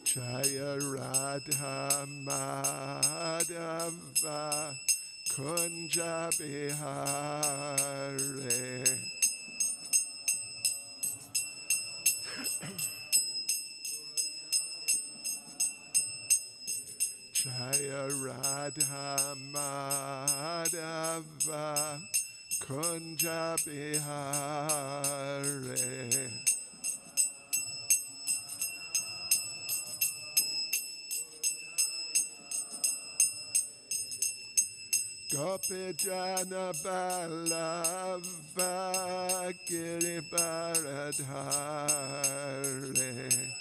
Jaya Radha Madhava Kunja Bihare. Jaya Radha Madhava Kunja Bihare. Gopi Jana Balava Giribaradhare.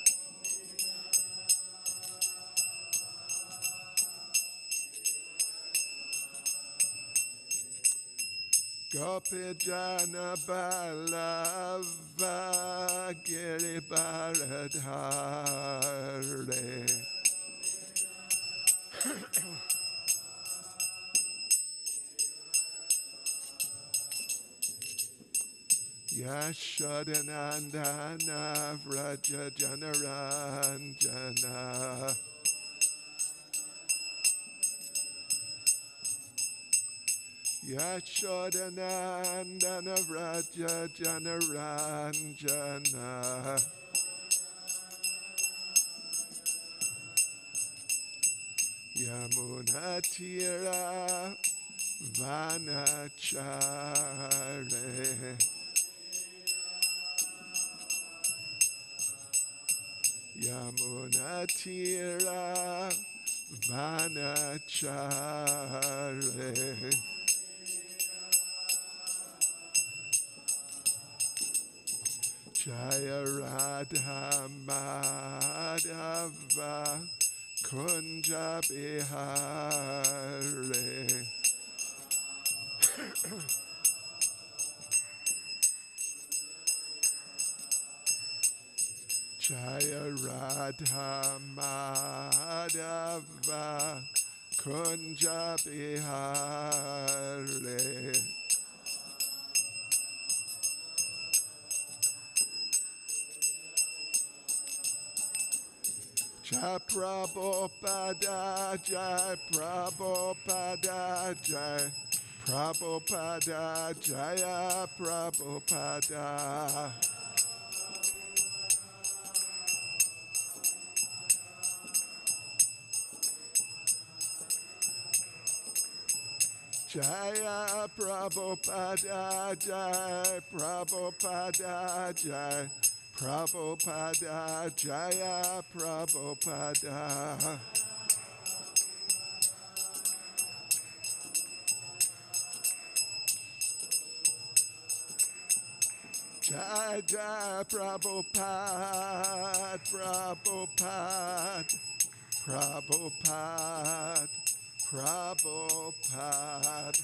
Gopi Jana Balava Giribaradhare. Yashodanandana Vraja Janaranjana. Yashodanandana Vraja Janaranjana. Yamunatira Vanachare. Yamunatira Vanachare. Jaya Radha Madhava Kunja Bihare. Jaya Radha Madhava Kunja Bihare. Jai Prabhupada, Jai Prabhupada, Jai Prabhupada, Jaya Prabhupada. Jaya Prabhupada, Jai Prabhupada, Jai Prabhupada, Jaya Prabhupada. Jai Jai Prabhupada, Prabhupada, Prabhupada, Prabhupada.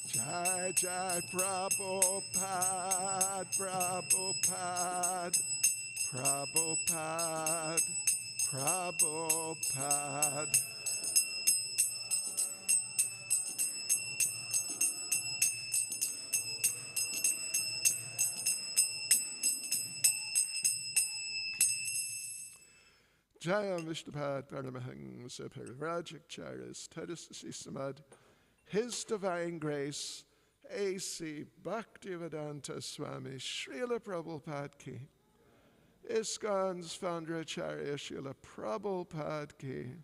Jai Jai Prabhupada, Prabhupada, Prabhupada, Prabhupada. Jayam Vishnupad Paramahangsa Parivrajik Charis Tadasasi Samad. His Divine Grace, A.C. Bhaktivedanta Swami Srila Prabhupada Ki. ISKCON's founder Acharya Srila Prabhupada Ki.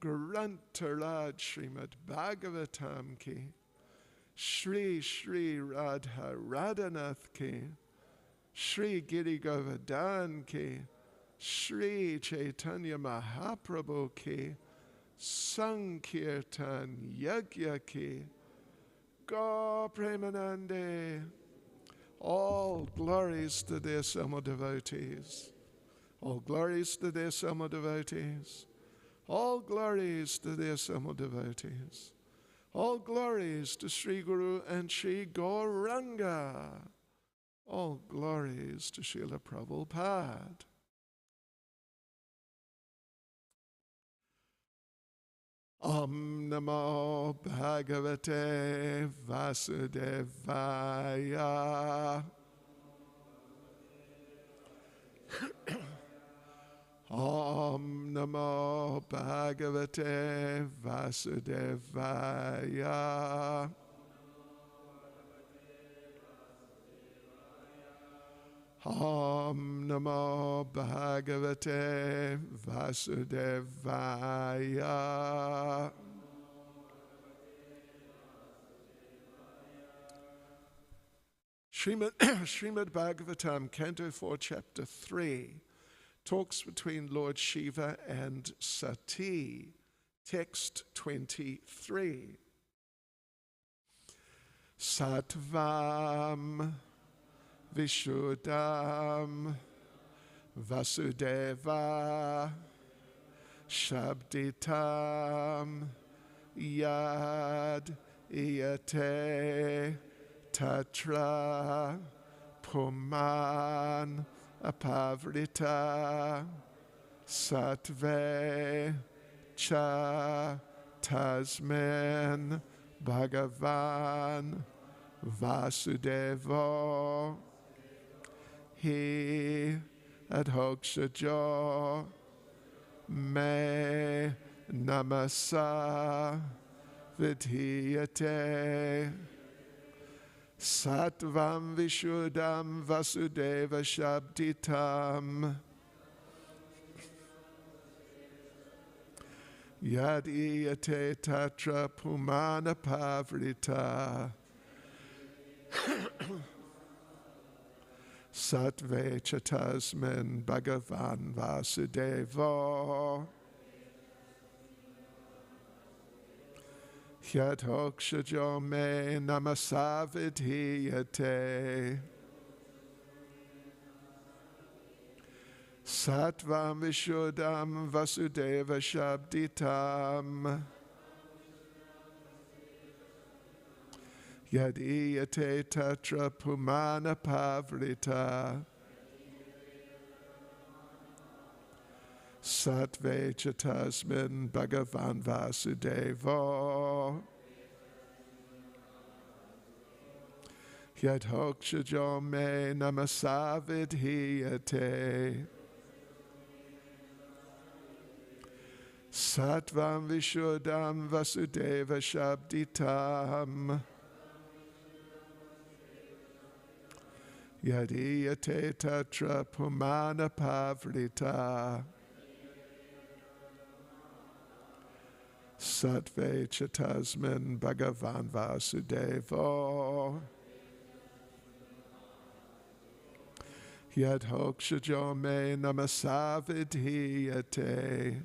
Grantaraj Srimad Bhagavatam Ki. Shri Shri Radha Radhanath Ki. Shri Giri Govardhan Ki. Shri Chaitanya Mahaprabhu Ki. Sankirtan Yagya Ki. Ga Premanande. All glories to the Asama devotees. All glories to the Asama devotees. All glories to the Asama devotees. All glories to Sri Guru and Sri Gauranga. All glories to Srila Prabhupada. Om Namo Bhagavate Vasudevaya. Om Namo Bhagavate Vasudevaya. Om Namo Bhagavate Vasudevaya. Srimad Bhagavatam, Canto 4, Chapter 3, talks between Lord Shiva and Sati. Text 23. Sattvam Vishuddham Vasudeva Shabditam Yad Iyate Tatra Puman Apavrita Sattve Cha Tasmin Bhagavan Vasudevo He Adhokshajo Me Namasa Vidhiyate Sattvam Vishuddham Vasudeva Shabditam Yadiyate Tatra Pumana Pavrita Sattve Chatasmin Bhagavan Vasudevo Yadhokshajo Me Namasavidhiyate Sattvam Vishuddham Vasudeva Shabditam Yadiyate Tatra Pumana Pavrita Sattve Chatasmin Bhagavan Vasudevo Yadhokshajo Me Namasavidhiyate Sattvam Vishuddham Vasudeva Shabditam Yadiyate Tatra Pumana Pavrita Sattve Chatasmin Bhagavan Vasudevo Yadhokshajo Me Namasavidhiyate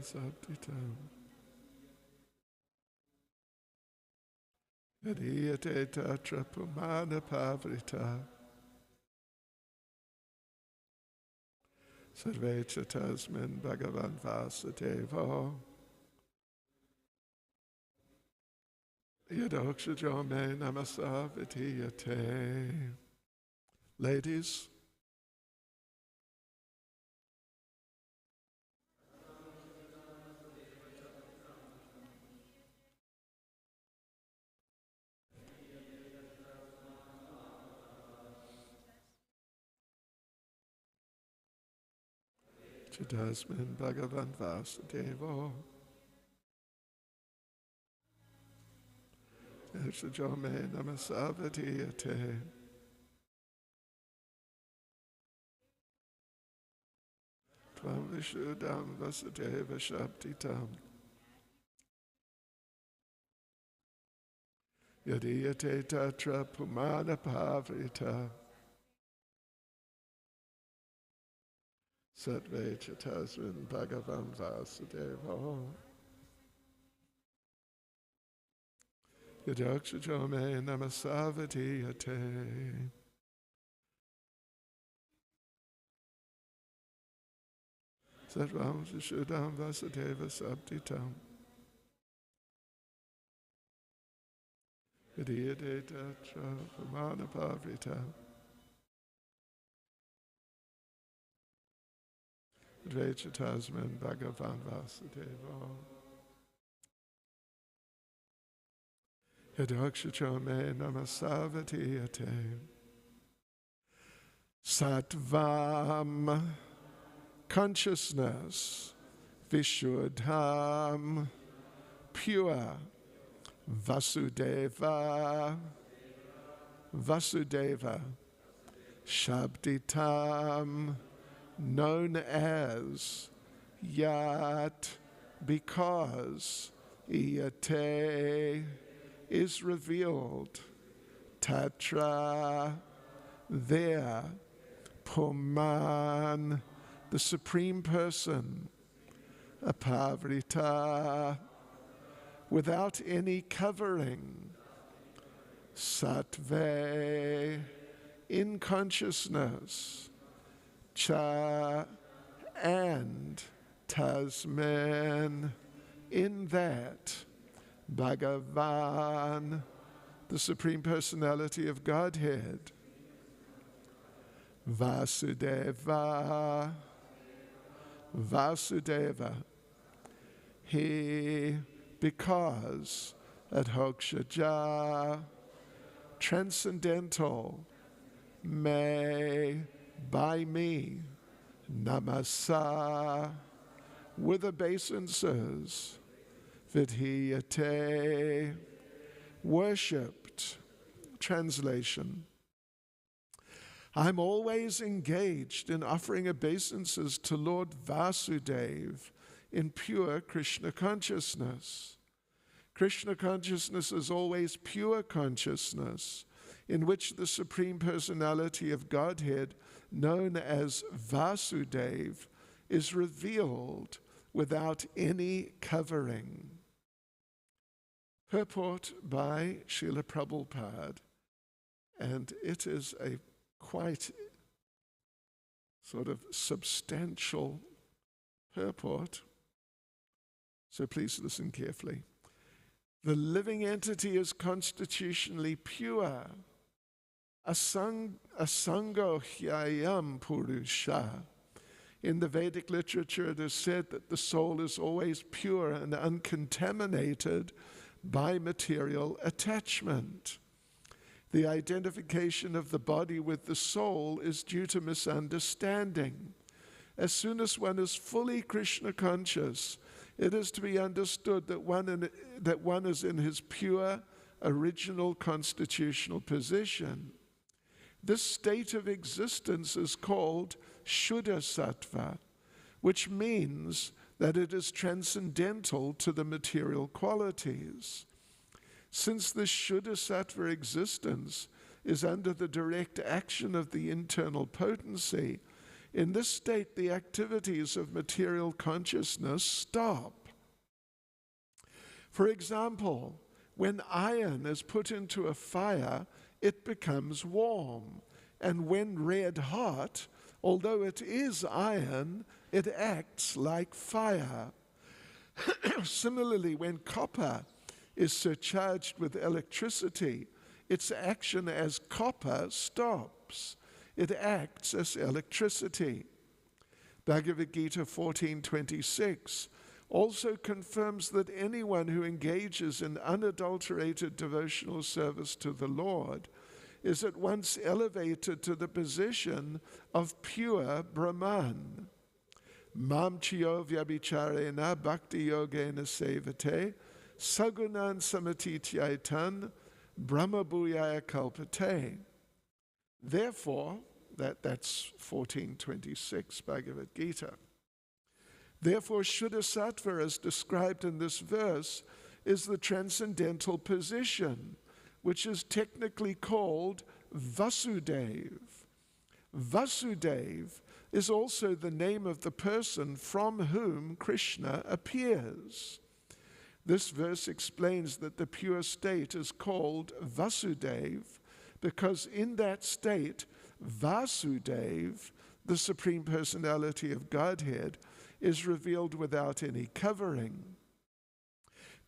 Sabditam Yadiyate Tatra Pumana Pavrita Sarve Chatasmin Bhagavan Vasudevo Yadhokshajo Me Namasavidhiyate. Ladies, Tasmin Bhagavan Vasudeva. Ekshajame Namasavadiyate. Tvam Vishudam Vasudeva Shabditam. Yadiyate Tatra Pumana Pavrita. Sattve Chatasmin Bhagavan Vasudeva. Yadakshajame Namasavadiyate. Sattvam Vishudam Vasudeva Sabditam. Yadiyate Tatra Pumana Pavrita. Dvechatasman Bhagavan Vasudeva. Yadakshachame Namasavadiyate. Sattvam, consciousness, Vishuddham, pure, Vasudeva, Vasudeva, Shabditam, known as, Yat, because, Iyate, is revealed, Tatra, there, Puman, the Supreme Person, Apavrita, without any covering, Sattve, in consciousness, Cha, and Tasman, in that, Bhagavan, the Supreme Personality of Godhead, Vasudeva, Vasudeva, he, because, Adhokshaja, transcendental, may, by me, Namasa, with obeisances, Vidhiyate, worshipped. Translation. I'm always engaged in offering obeisances to Lord Vasudeva in pure Krishna consciousness. Krishna consciousness is always pure consciousness, in which the Supreme Personality of Godhead, known as Vasudeva, is revealed without any covering. Purport by Srila Prabhupada, and it is a quite sort of substantial purport, so please listen carefully. The living entity is constitutionally pure. Asango hyayam purusha. In the Vedic literature, it is said that the soul is always pure and uncontaminated by material attachment. The identification of the body with the soul is due to misunderstanding. As soon as one is fully Krishna conscious, it is to be understood that one is in his pure, original constitutional position. This state of existence is called Shuddha Sattva, which means that it is transcendental to the material qualities. Since this Shuddha Sattva existence is under the direct action of the internal potency, in this state the activities of material consciousness stop. For example, when iron is put into a fire, it becomes warm, and when red hot, although it is iron, it acts like fire. Similarly, when copper is surcharged with electricity, its action as copper stops. It acts as electricity. Bhagavad Gita 14:26 also confirms that anyone who engages in unadulterated devotional service to the Lord is at once elevated to the position of pure Brahman. Mam chiyo vyabhicharena bhakti yogena sevate sagunan samatityaitan brahma bhuyaya kalpate. Therefore, that's 14:26 Bhagavad Gita. Therefore, Shuddha Sattva, as described in this verse, is the transcendental position, which is technically called Vasudev. Vasudev is also the name of the person from whom Krishna appears. This verse explains that the pure state is called Vasudev because in that state, Vasudev, the Supreme Personality of Godhead, is revealed without any covering.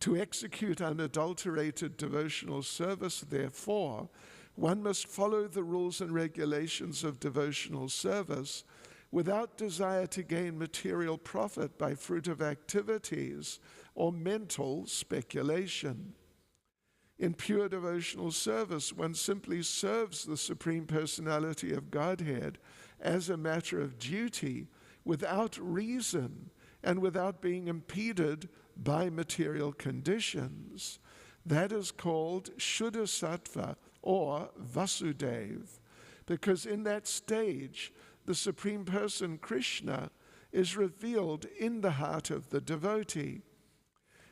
To execute unadulterated devotional service, therefore, one must follow the rules and regulations of devotional service without desire to gain material profit by fruitive activities or mental speculation. In pure devotional service, one simply serves the Supreme Personality of Godhead as a matter of duty, without reason and without being impeded by material conditions. That is called Shuddha Sattva or Vasudev, because in that stage, the Supreme Person, Krishna, is revealed in the heart of the devotee.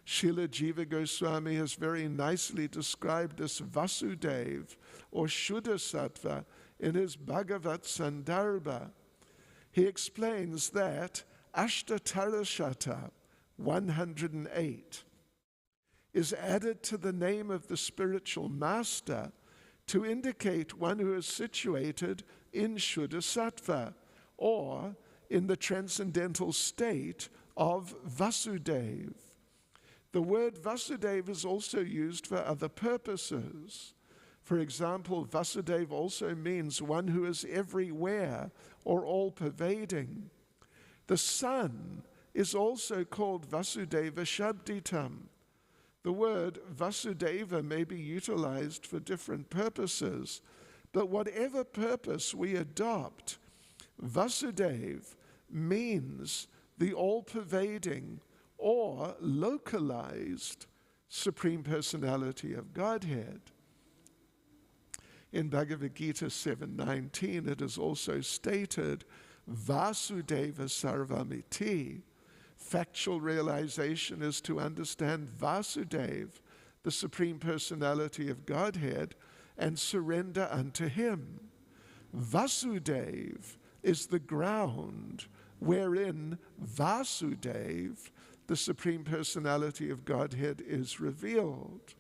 Srila Jiva Goswami has very nicely described this Vasudev or Shuddha Sattva in his Bhagavat Sandarbha. He explains that Ashtatarashata 108 is added to the name of the spiritual master to indicate one who is situated in Shuddha Sattva or in the transcendental state of Vasudev. The word Vasudev is also used for other purposes. For example, Vasudev also means one who is everywhere or all-pervading. The sun is also called Vasudeva Shabditam. The word Vasudeva may be utilized for different purposes, but whatever purpose we adopt, Vasudev means the all-pervading or localized Supreme Personality of Godhead. In Bhagavad Gita 7:19, it is also stated, Vasudeva Sarvamiti. Factual realization is to understand Vasudev, the Supreme Personality of Godhead, and surrender unto him. Vasudev is the ground wherein Vasudev, the Supreme Personality of Godhead, is revealed.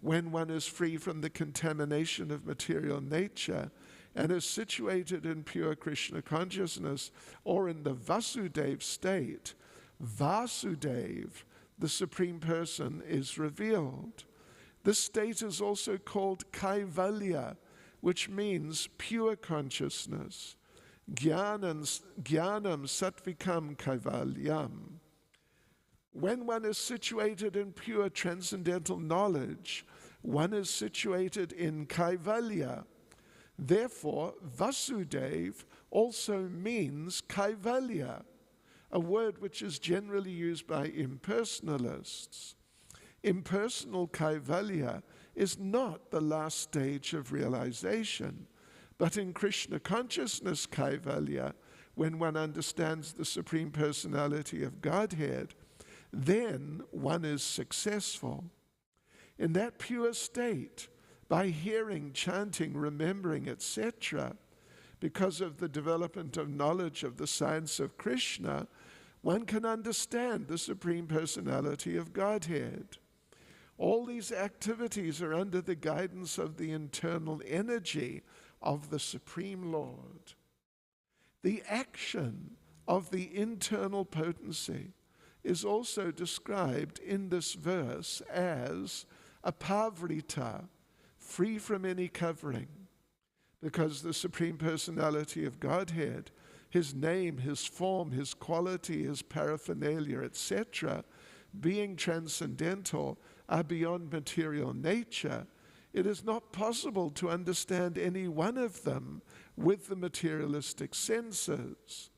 When one is free from the contamination of material nature and is situated in pure Krishna consciousness or in the Vasudev state, Vasudev, the Supreme Person, is revealed. This state is also called Kaivalya, which means pure consciousness. Jnanam Sattvikam Kaivalyam. When one is situated in pure transcendental knowledge, one is situated in Kaivalya. Therefore, Vasudev also means Kaivalya, a word which is generally used by impersonalists. Impersonal Kaivalya is not the last stage of realization, but in Krishna consciousness Kaivalya, when one understands the Supreme Personality of Godhead, then one is successful. In that pure state, by hearing, chanting, remembering, etc., because of the development of knowledge of the science of Krishna, one can understand the Supreme Personality of Godhead. All these activities are under the guidance of the internal energy of the Supreme Lord. The action of the internal potency is also described in this verse as apavrita, free from any covering, because the Supreme Personality of Godhead, his name, his form, his quality, his paraphernalia, etc., being transcendental, are beyond material nature. It is not possible to understand any one of them with the materialistic senses.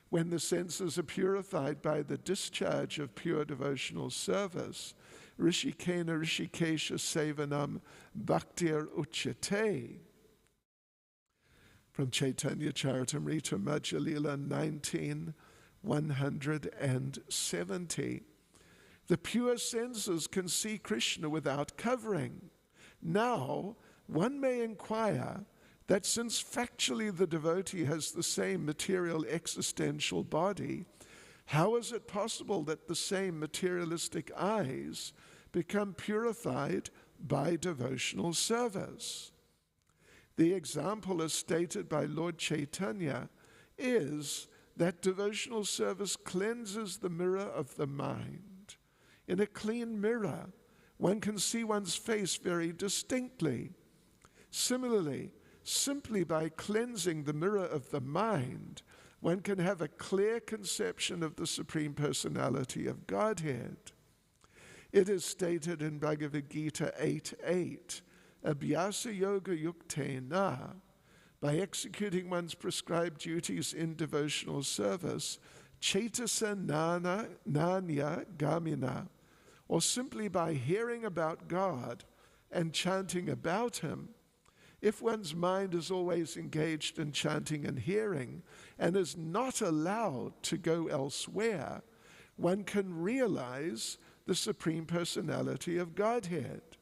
When the senses are purified by the discharge of pure devotional service, Rishikena Rishikesha Sevanam Bhaktir Uchyate. From Chaitanya Charitamrita Madhya Lila 19:170. The pure senses can see Krishna without covering. Now, one may inquire that since factually the devotee has the same material existential body, how is it possible that the same materialistic eyes become purified by devotional service? The example as stated by Lord Chaitanya is that devotional service cleanses the mirror of the mind. In a clean mirror, one can see one's face very distinctly. Similarly, simply by cleansing the mirror of the mind, one can have a clear conception of the Supreme Personality of Godhead. It is stated in Bhagavad Gita 8:8, Abhyasa Yoga Yuktena, by executing one's prescribed duties in devotional service, Chaitasa Nanya Gamina, or simply by hearing about God and chanting about Him. If one's mind is always engaged in chanting and hearing and is not allowed to go elsewhere, one can realize the Supreme Personality of Godhead.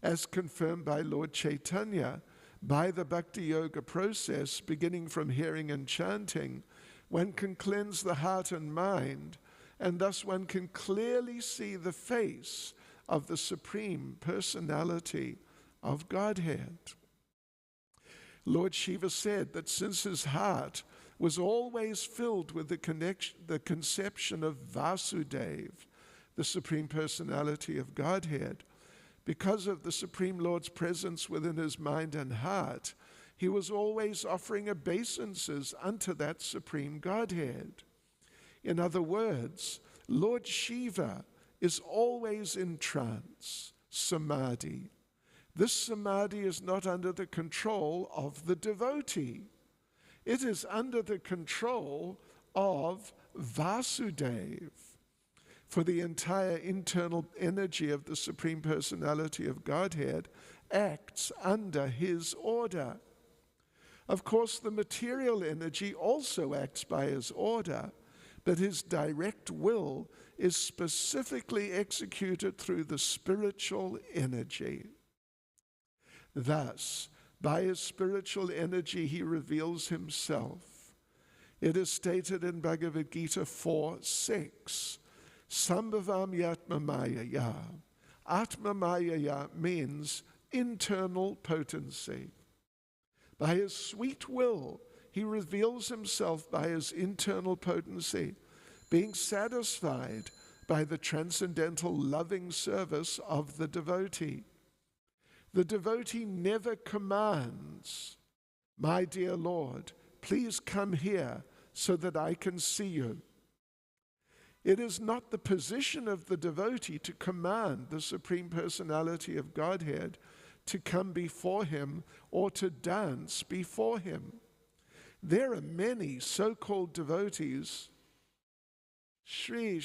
As confirmed by Lord Chaitanya, by the Bhakti Yoga process, beginning from hearing and chanting, one can cleanse the heart and mind, and thus one can clearly see the face of the Supreme Personality of Godhead. Lord Shiva said that since his heart was always filled with the conception of Vasudeva, the Supreme Personality of Godhead, because of the Supreme Lord's presence within his mind and heart, he was always offering obeisances unto that Supreme Godhead. In other words, Lord Shiva is always in trance, samadhi. This samadhi is not under the control of the devotee. It is under the control of Vasudeva. For the entire internal energy of the Supreme Personality of Godhead acts under his order. Of course, the material energy also acts by his order, but his direct will is specifically executed through the spiritual energy. Thus, by his spiritual energy, he reveals himself. It is stated in Bhagavad Gita 4:6, Sambhavam Yatma Mayaya. Atma Mayaya means internal potency. By his sweet will, he reveals himself by his internal potency, being satisfied by the transcendental loving service of the devotee. The devotee never commands, my dear Lord, please come here so that I can see you. It is not the position of the devotee to command the Supreme Personality of Godhead to come before him or to dance before him. There are many so-called devotees, Shri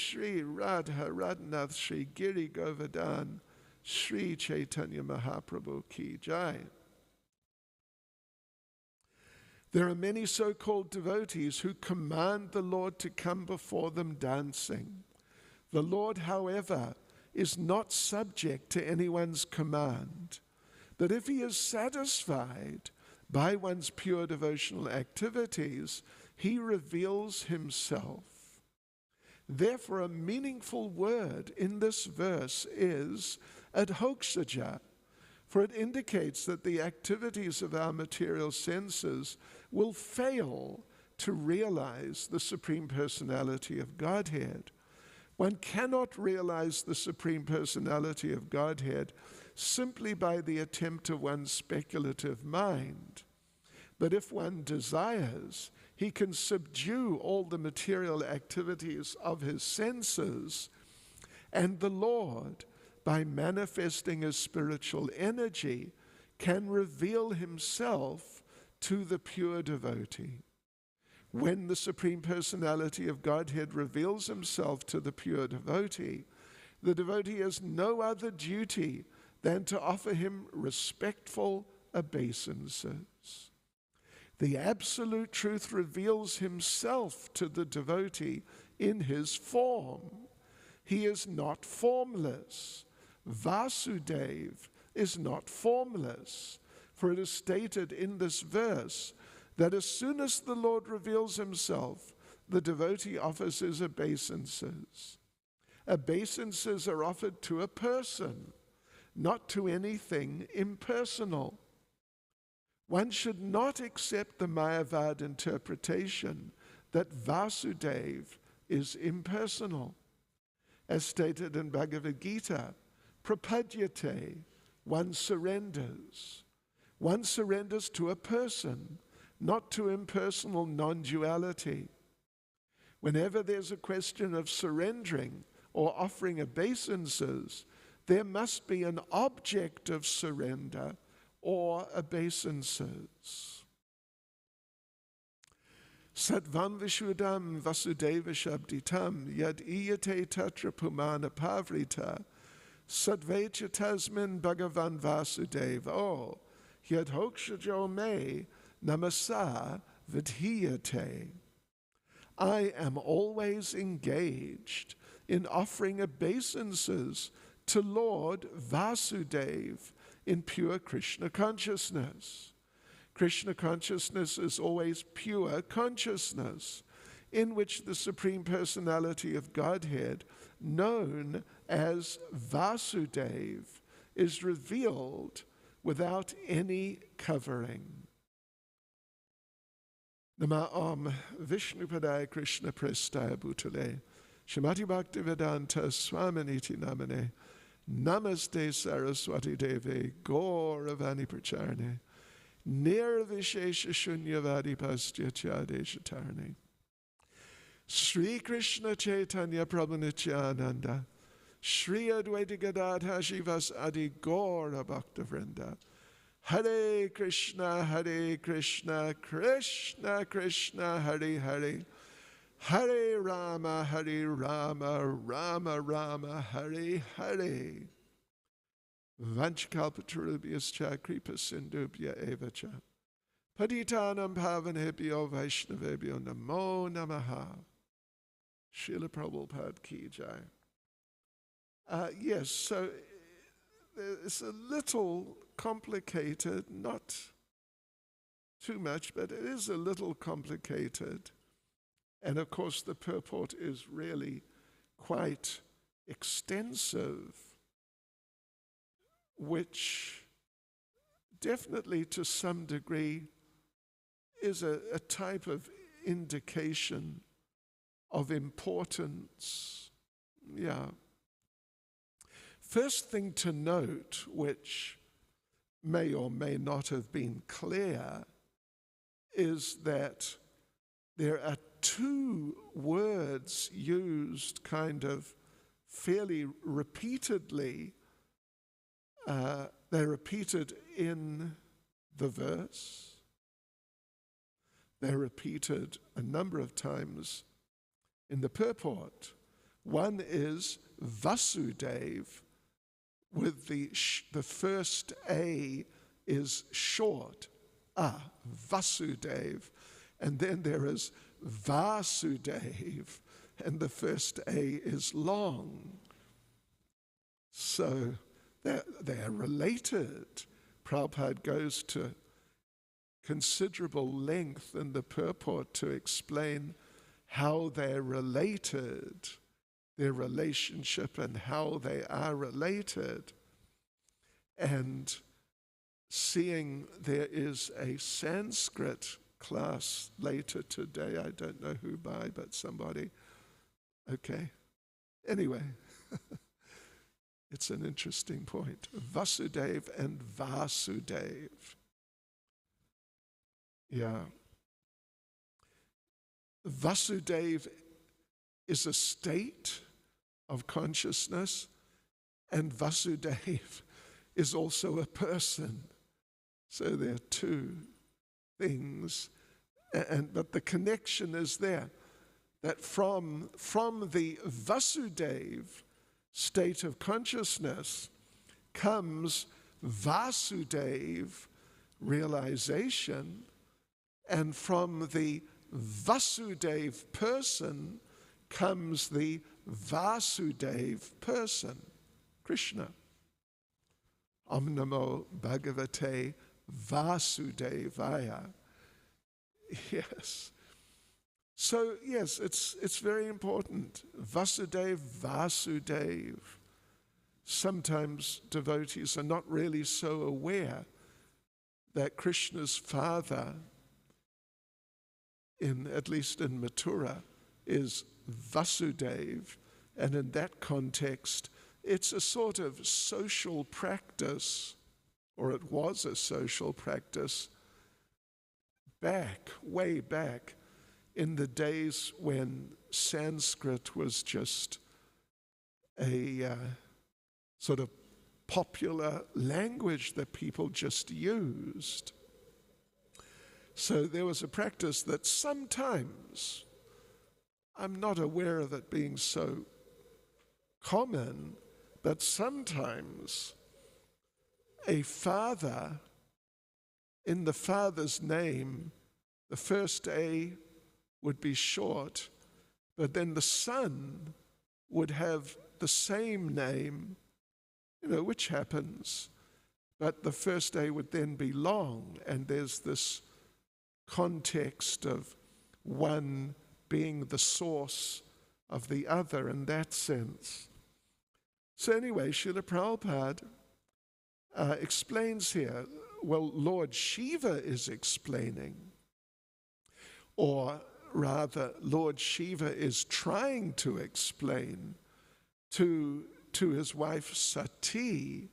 Radha Radhanath Shri Giri Govardhan Shri Chaitanya Mahaprabhu Ki Jai. There are many so-called devotees who command the Lord to come before them dancing. The Lord, however, is not subject to anyone's command. But if he is satisfied by one's pure devotional activities, he reveals himself. Therefore, a meaningful word in this verse is adhoksaja, for it indicates that the activities of our material senses will fail to realize the Supreme Personality of Godhead. One cannot realize the Supreme Personality of Godhead simply by the attempt of one's speculative mind. But if one desires, he can subdue all the material activities of his senses, and the Lord, by manifesting his spiritual energy, can reveal himself to the pure devotee. When the Supreme Personality of Godhead reveals himself to the pure devotee, the devotee has no other duty than to offer him respectful obeisances. The Absolute Truth reveals himself to the devotee in his form. He is not formless. Vasudeva is not formless, for it is stated in this verse that as soon as the Lord reveals himself, the devotee offers his obeisances. Obeisances are offered to a person, not to anything impersonal. One should not accept the Mayavad interpretation that Vasudeva is impersonal. As stated in Bhagavad Gita, prapadyate, one surrenders. One surrenders to a person, not to impersonal non-duality. Whenever there's a question of surrendering or offering obeisances, there must be an object of surrender or obeisances. Sattvam Vishuddham Vasudeva Shabditam Yad Iyate Tatra Pumana Pavrita Sattvecha Tasmin Bhagavan Vasudeva Yad Hokshajo Me Namasa Vidhiyate. I am always engaged in offering obeisances to Lord Vasudeva in pure Krishna consciousness. Krishna consciousness is always pure consciousness, in which the Supreme Personality of Godhead, known as Vasudeva, is revealed without any covering. Nama Om Vishnupadaya Krishna Prestaya Bhutale Shrimati Bhaktivedanta Swaminiti Namane Namaste Saraswati Deve Gauravani Pracharne Nirvishesha Shunyavadi Pastya Chadeshatarne Sri Krishna Chaitanya Prabhu Nityananda Sri Advaita Gadadha Shivas Adi Gaura Bhakta Vrinda Hare Krishna, Krishna Krishna, Hare Hare, Hare Rama, Rama Rama, Hare Hare. Vanchakalpatarubhyascha kripa sindubhya evacha. Patitanam pavanebhyo vaishnavebhyo namo namaha. Srila Prabhupada ki jai. Yes, so it's a little complicated, not too much, but it is a little complicated. And of course, the purport is really quite extensive, which definitely to some degree is a type of indication of importance. Yeah. First thing to note, which may or may not have been clear, is that there are two words used kind of fairly repeatedly. They're repeated in the verse. They're repeated a number of times in the purport. One is Vasudeva, with the first A is short, Vasudeva, and then there is Vasudeva, and the first A is long. So they're related. Prabhupada goes to considerable length in the purport to explain how they're related, their relationship and how they are related. And seeing there is a Sanskrit class later today, I don't know who by, but somebody, okay. Anyway, it's an interesting point. Vasudeva and Vasudeva. Yeah. Vasudeva is a state of consciousness, and Vasudeva is also a person. So there are two things But the connection is there, that from the Vasudev state of consciousness comes Vasudev realization, and from the Vasudev person comes the Vasudev person, Krishna. Om Namo Bhagavate Vasudevaya. Yes. So yes, it's very important. Vasudev, Vasudev. Sometimes devotees are not really so aware that Krishna's father, at least in Mathura, is Vasudev, and in that context, it's a sort of social practice, or it was a social practice, way back, in the days when Sanskrit was just a sort of popular language that people just used. So there was a practice that sometimes, I'm not aware of it being so common, but sometimes a father, in the father's name, the first A would be short, but then the son would have the same name, which happens, but the first A would then be long, and there's this context of one being the source of the other in that sense. So anyway, Srila Prabhupada explains here, well, Lord Shiva is explaining, or rather, Lord Shiva is trying to explain to his wife Sati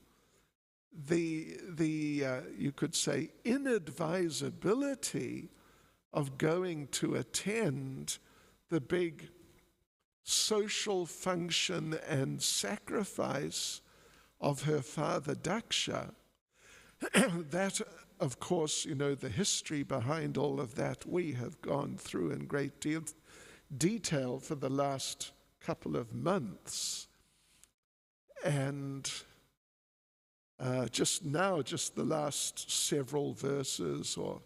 the you could say inadvisability of going to attend the big social function and sacrifice of her father Daksha. That, of course, the history behind all of that we have gone through in great detail for the last couple of months. And just the last several verses or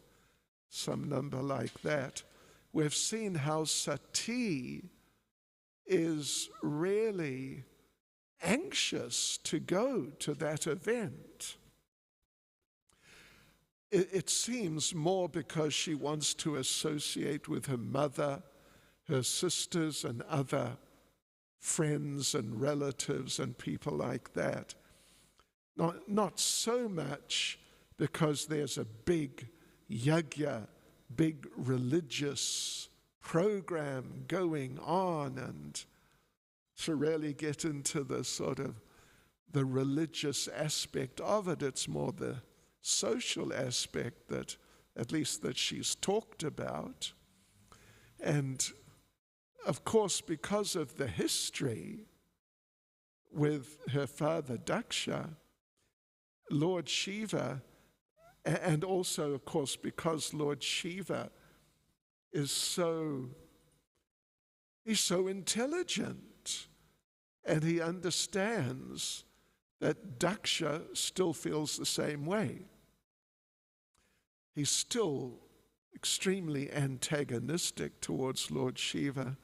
some number like that, we've seen how Sati is really anxious to go to that event. It seems more because she wants to associate with her mother, her sisters, and other friends and relatives and people like that. Not so much because there's a big yajna, big religious program going on, and to really get into the sort of the religious aspect of it. It's more the social aspect that, at least that she's talked about. And of course, because of the history with her father Daksha, Lord Shiva, and also, of course, because Lord Shiva is he's so intelligent, and he understands that Daksha still feels the same way. He's still extremely antagonistic towards Lord Shiva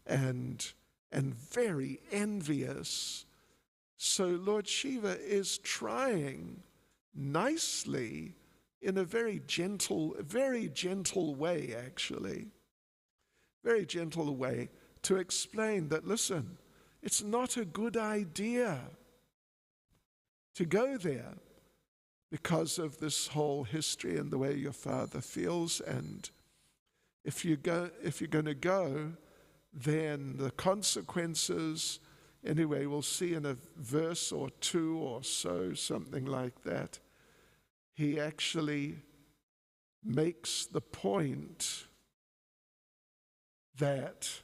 and very envious. So Lord Shiva is trying nicely, in a very gentle way, actually, very gentle way, to explain that, listen, it's not a good idea to go there because of this whole history and the way your father feels. And if you're going to go, then the consequences, anyway, we'll see in a verse or two or so, something like that. He actually makes the point that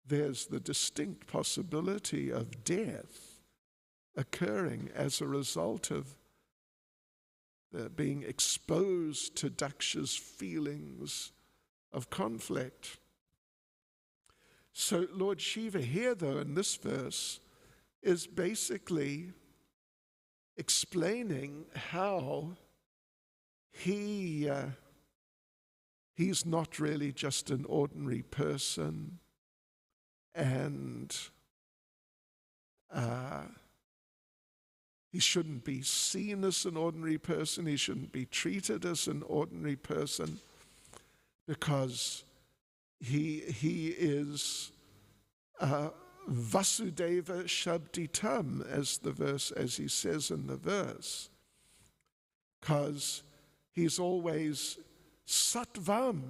there's the distinct possibility of death occurring as a result of being exposed to Daksha's feelings of conflict. So Lord Shiva here, though, in this verse, is basically explaining how he's not really just an ordinary person, and he shouldn't be seen as an ordinary person. He shouldn't be treated as an ordinary person, because he is Vasudeva Shabditam, as he says in the verse, because he's always Sattvam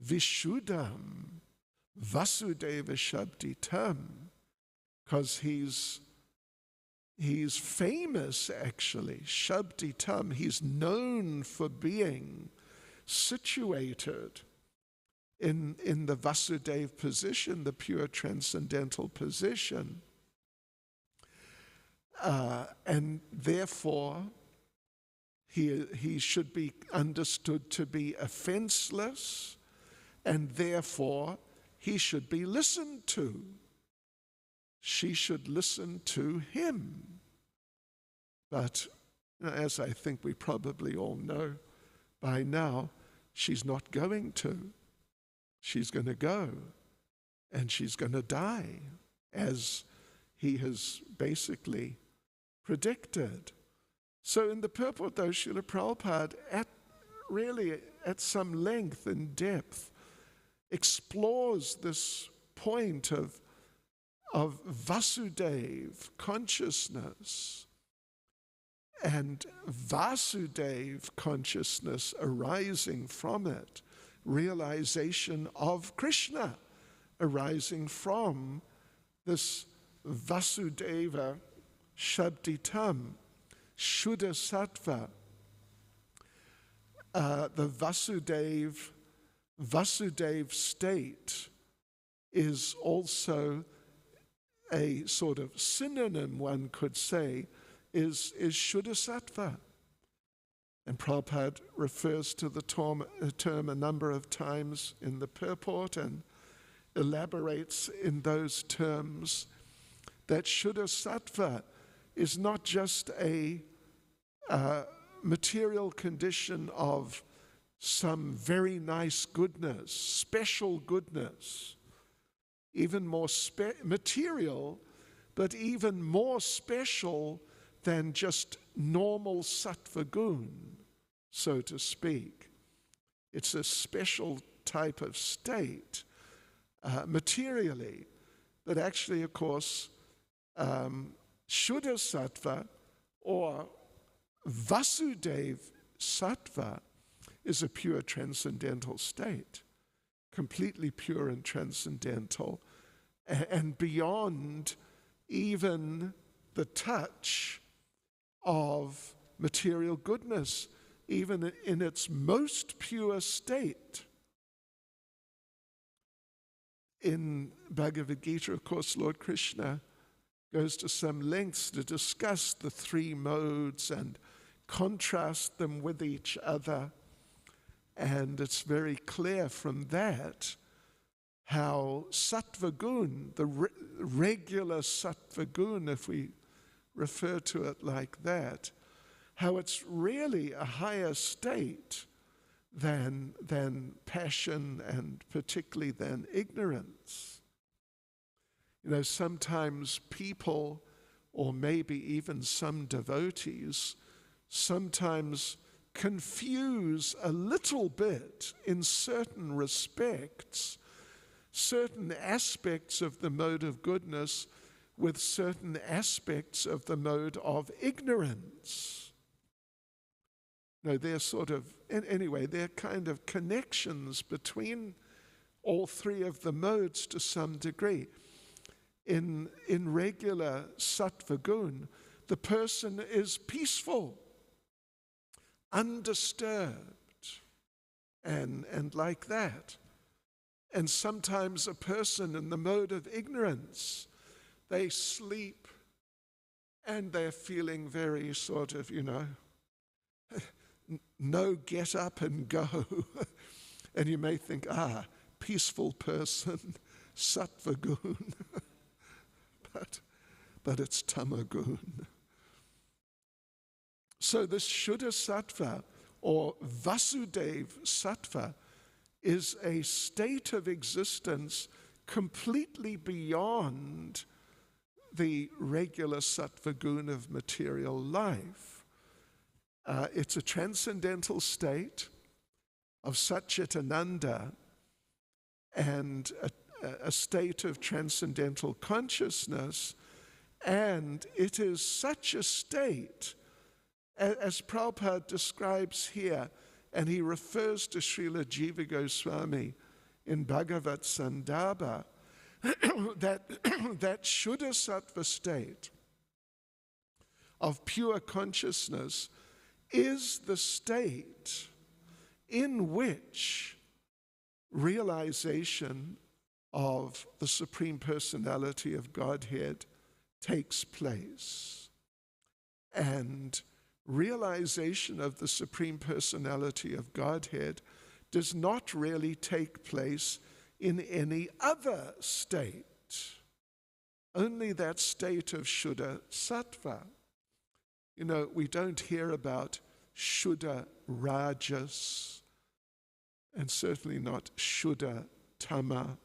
Vishuddham Vasudeva Shabditam, because he's famous, actually. Shabditam, he's known for being situated in the Vasudeva position, the pure transcendental position. And therefore, he should be understood to be offenseless, and therefore he should be listened to. She should listen to him. But as I think we probably all know by now, she's not going to. She's going to go, and she's going to die, as he has basically predicted. So in the purport, though, Srila Prabhupada, at some length and depth, explores this point of Vasudev consciousness and Vasudev consciousness arising from it, realization of Krishna arising from this Vasudeva Shabditam, Shuddha Sattva. The Vasudev state is also a sort of synonym, one could say, is Shuddha Sattva. And Prabhupada refers to the term a number of times in the purport and elaborates in those terms that Shuddha Sattva is not just a material condition of some very nice goodness, special goodness, even more material, but even more special than just normal sattva gun, so to speak. It's a special type of state, materially, but actually, of course, Shuddha Sattva or Vasudev Sattva is a pure transcendental state, completely pure and transcendental, and beyond even the touch of material goodness, even in its most pure state. In Bhagavad Gita, of course, Lord Krishna goes to some lengths to discuss the three modes and contrast them with each other. And it's very clear from that how sattva gun, the regular sattva gun, if we refer to it like that, how it's really a higher state than passion and particularly than ignorance. You know, sometimes people, or maybe even some devotees, sometimes confuse a little bit in certain respects, certain aspects of the mode of goodness with certain aspects of the mode of ignorance. No, they're sort of, anyway, they're kind of connections between all three of the modes to some degree. In regular sattva gun, the person is peaceful, undisturbed, and like that. And sometimes a person in the mode of ignorance, they sleep and they're feeling very sort of, no get up and go. And you may think, peaceful person, sattva gun. but it's tamagun. So this Shuddha Sattva, or Vasudeva Sattva, is a state of existence completely beyond the regular sattva guna of material life. It's a transcendental state of Satchitananda and a state of transcendental consciousness, and it is such a state, as Prabhupada describes here, and he refers to Srila Jiva Goswami in Bhagavat Sandarbha, that Shuddha Sattva state of pure consciousness is the state in which realization of the Supreme Personality of Godhead takes place. And realization of the Supreme Personality of Godhead does not really take place in any other state. Only that state of Shuddha Sattva. You know, we don't hear about Shuddha Rajas, and certainly not Shuddha Tama,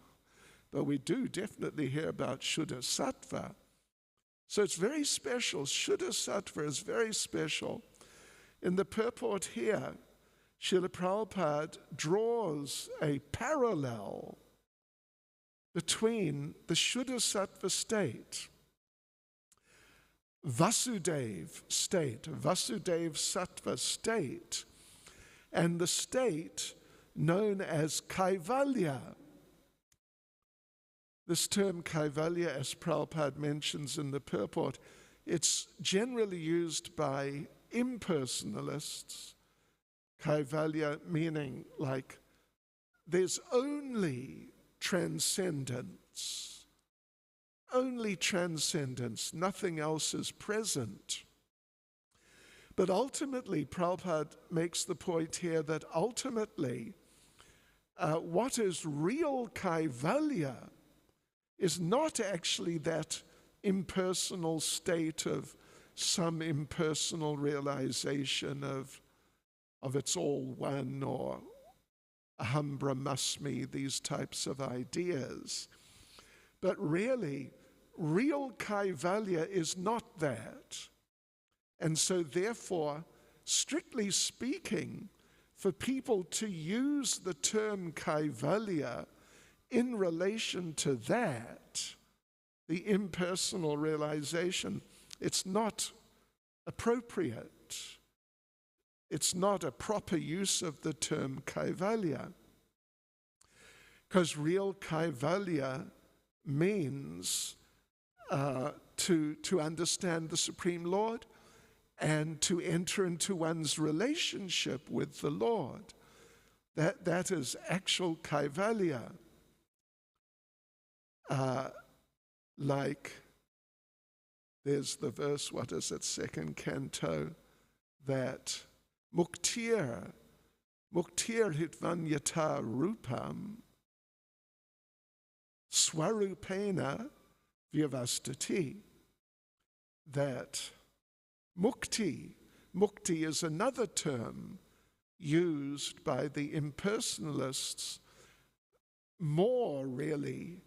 but we do definitely hear about Shuddha Sattva. So it's very special. Shuddha Sattva is very special. In the purport here, Srila Prabhupada draws a parallel between the Shuddha Sattva state, Vasudeva Sattva state, and the state known as Kaivalya. This term Kaivalya, as Prabhupada mentions in the purport, it's generally used by impersonalists. Kaivalya meaning like there's only transcendence, nothing else is present. But ultimately, Prabhupada makes the point here that ultimately, what is real Kaivalya is not actually that impersonal state of some impersonal realization of it's all one, or aham brahmasmi, these types of ideas. But really, real Kaivalya is not that. And so therefore, strictly speaking, for people to use the term Kaivalya in relation to that, the impersonal realization, it's not appropriate. It's not a proper use of the term Kaivalya. Because real Kaivalya means to understand the Supreme Lord and to enter into one's relationship with the Lord. That is actual Kaivalya. Like there's the verse, what is it, second canto, that Muktir hitvanyata rupam swarupena vyavastati. That mukti is another term used by the impersonalists more really.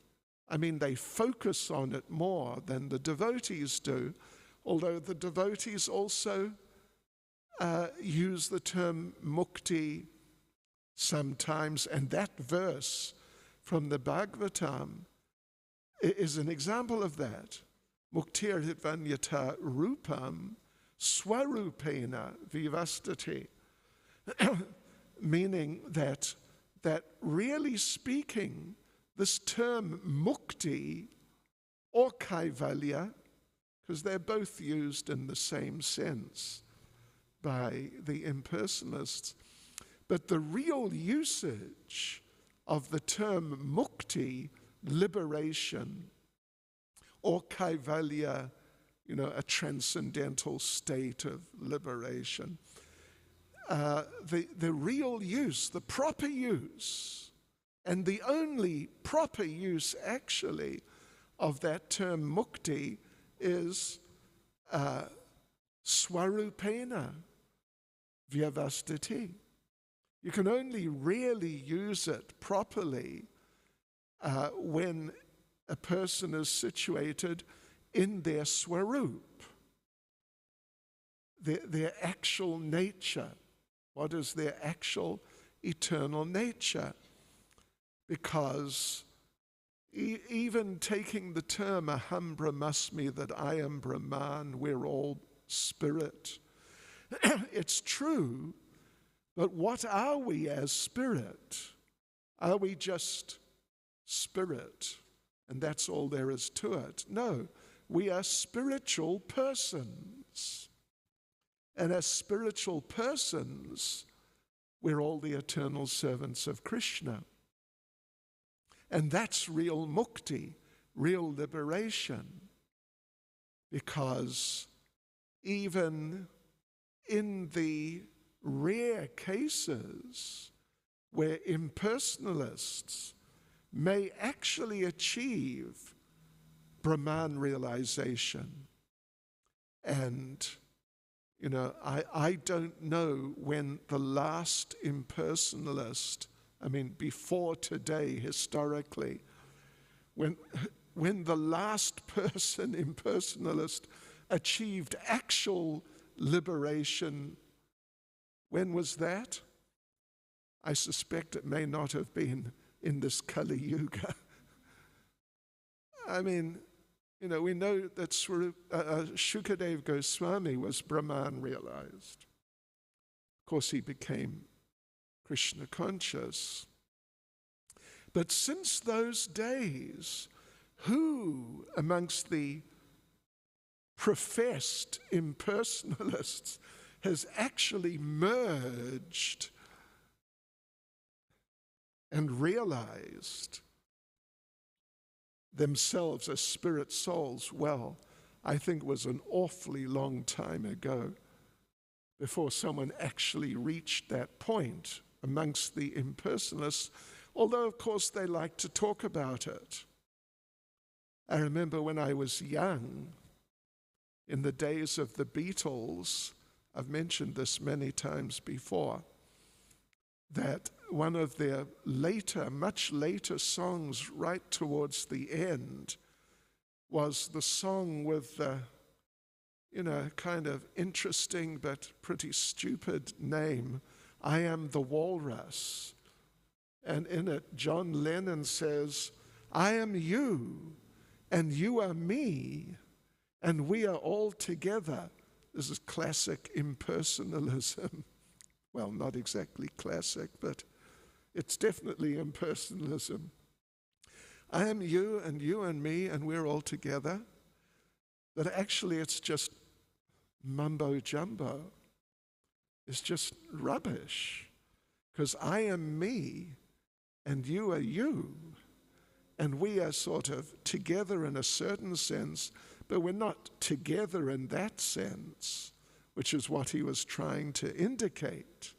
I mean, they focus on it more than the devotees do, although the devotees also use the term mukti sometimes, and that verse from the Bhagavatam is an example of that. Muktir hitvanyata rupam swarupena vivastati. Meaning that really speaking, this term mukti or kaivalya, because they're both used in the same sense by the impersonalists, but the real usage of the term mukti, liberation, or kaivalya, a transcendental state of liberation, the real use, the proper use, and the only proper use actually of that term mukti is swarupena vyavastiti. You can only really use it properly when a person is situated in their swarup, their actual nature. What is their actual eternal nature? Because even taking the term aham brahmasmi, that I am Brahman, we're all spirit, it's true, but what are we as spirit? Are we just spirit, and that's all there is to it? No, we are spiritual persons. And as spiritual persons, we're all the eternal servants of Krishna. And that's real mukti, real liberation. Because even in the rare cases where impersonalists may actually achieve Brahman realization, and I don't know when the last impersonalist, before today historically, when the last person impersonalist achieved actual liberation, when was that? I suspect it may not have been in this Kali Yuga. We know that Shukadev Goswami was Brahman realized. Of course, he became Krishna conscious. But since those days, who amongst the professed impersonalists has actually merged and realized themselves as spirit souls? Well, I think it was an awfully long time ago before someone actually reached that point amongst the impersonalists, although of course they like to talk about it. I remember when I was young, in the days of the Beatles, I've mentioned this many times before, that one of their much later songs right towards the end was the song with the, kind of interesting but pretty stupid name, I Am the Walrus. And in it, John Lennon says, I am you, and you are me, and we are all together. This is classic impersonalism. Well, not exactly classic, but it's definitely impersonalism. I am you and me, and we're all together. But actually it's just mumbo jumbo. It's just rubbish. Because I am me, and you are you. And we are sort of together in a certain sense, but we're not together in that sense, which is what he was trying to indicate.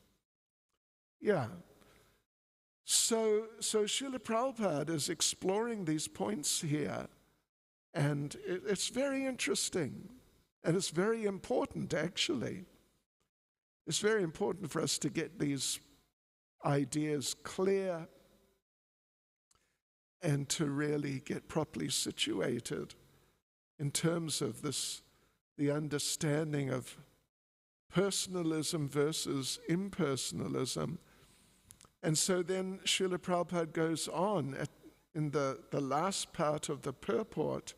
Yeah. So Srila Prabhupada is exploring these points here, and it's very interesting, and it's very important, actually. It's very important for us to get these ideas clear and to really get properly situated in terms of the understanding of personalism versus impersonalism. And so then Srila Prabhupada goes on in the last part of the purport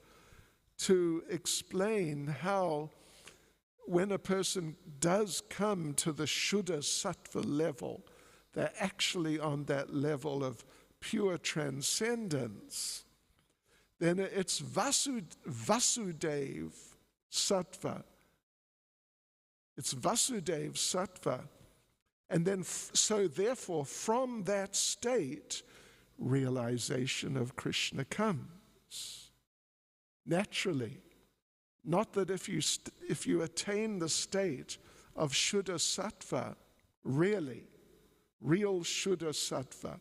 to explain how when a person does come to the Shuddha Sattva level, they're actually on that level of pure transcendence, then it's Vasudev Sattva. It's Vasudev Sattva. And then, so therefore, from that state, realization of Krishna comes naturally. Not that if you attain the state of Shuddha Sattva, really, real Shuddha Sattva,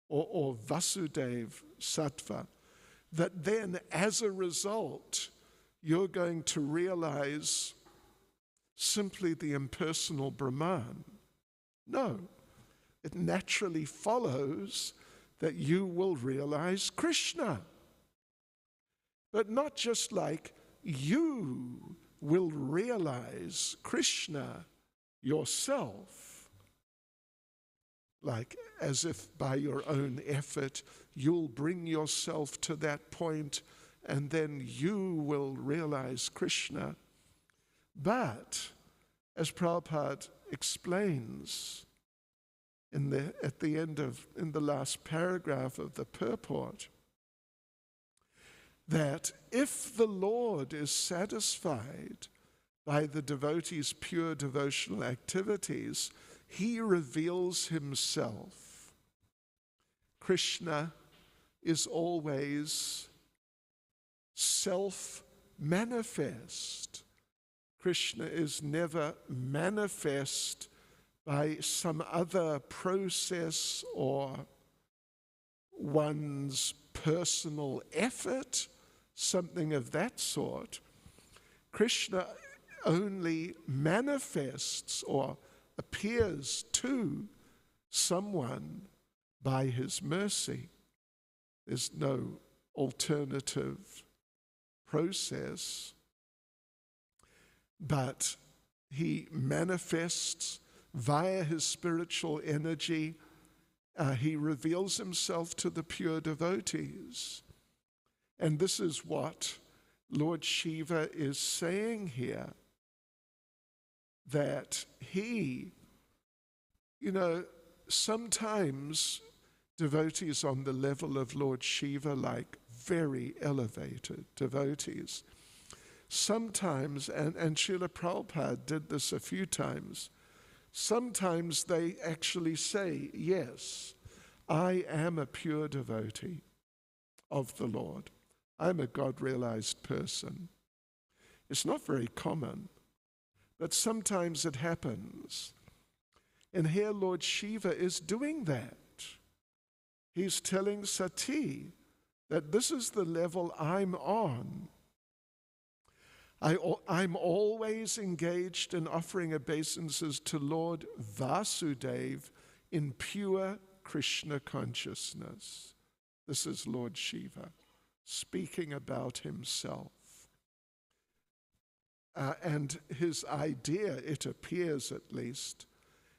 or Vasudev Sattva, that then as a result, you're going to realize simply the impersonal Brahman. No, it naturally follows that you will realize Krishna. But not just like you will realize Krishna yourself, like as if by your own effort you'll bring yourself to that point and then you will realize Krishna. But, as Prabhupada explains in the last paragraph of the purport, that if the Lord is satisfied by the devotee's pure devotional activities, he reveals himself. Krishna is always self-manifest. Krishna is never manifest by some other process or one's personal effort, something of that sort. Krishna only manifests or appears to someone by his mercy. There's no alternative process, but he manifests via his spiritual energy. He reveals himself to the pure devotees. And this is what Lord Shiva is saying here, that he, sometimes devotees on the level of Lord Shiva, like very elevated devotees, sometimes, and Srila Prabhupada did this a few times, sometimes they actually say, yes, I am a pure devotee of the Lord. I'm a God-realized person. It's not very common, but sometimes it happens. And here Lord Shiva is doing that. He's telling Sati that this is the level I'm on. I'm always engaged in offering obeisances to Lord Vasudev in pure Krishna consciousness. This is Lord Shiva speaking about himself. And his idea, it appears at least,